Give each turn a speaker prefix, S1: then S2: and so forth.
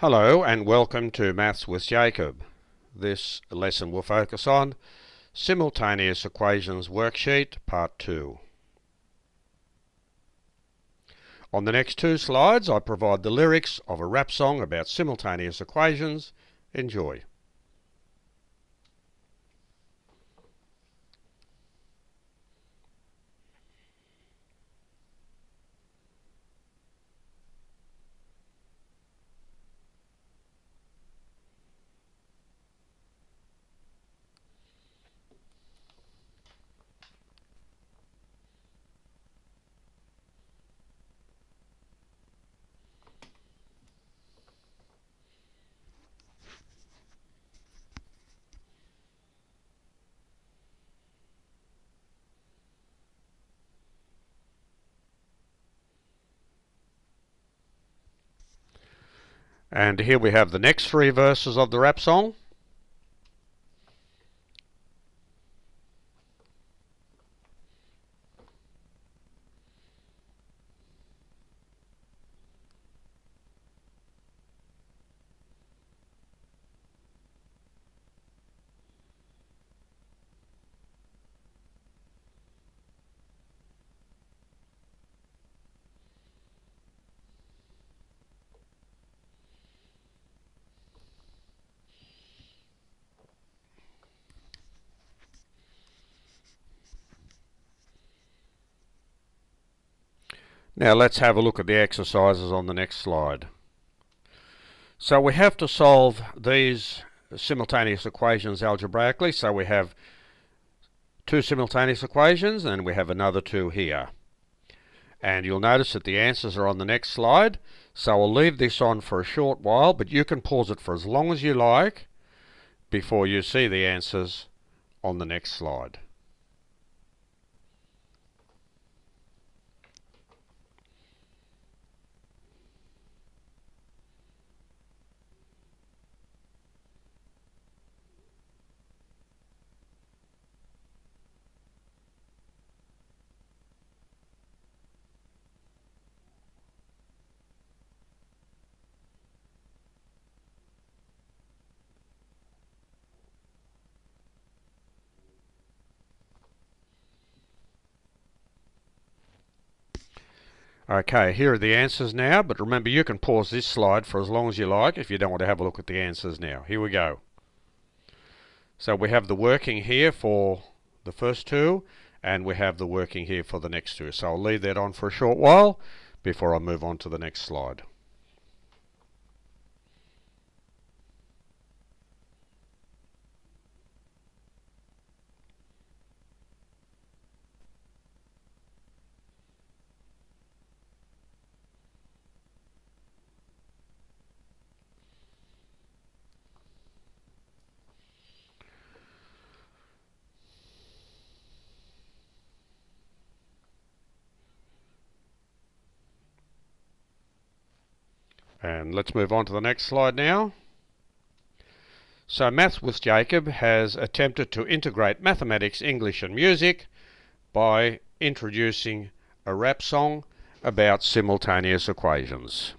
S1: Hello and welcome to Maths with Jacob. This lesson will focus on Simultaneous Equations Worksheet Part 2. On the next two slides I provide the lyrics of a rap song about simultaneous equations. Enjoy. And here we have the next three verses of the rap song. Now let's have a look at the exercises on the next slide. So we have to solve these simultaneous equations algebraically. So we have two simultaneous equations and we have another two here. And you'll notice that the answers are on the next slide. So I'll leave this on for a short while, but you can pause it for as long as you like before you see the answers on the next slide. Okay, here are the answers now, but remember you can pause this slide for as long as you like if you don't want to have a look at the answers now. Here we go. So we have the working here for the first two, and we have the working here for the next two. So I'll leave that on for a short while before I move on to the next slide. And let's move on to the next slide now. So Maths with Jacob has attempted to integrate mathematics, English and music by introducing a rap song about simultaneous equations.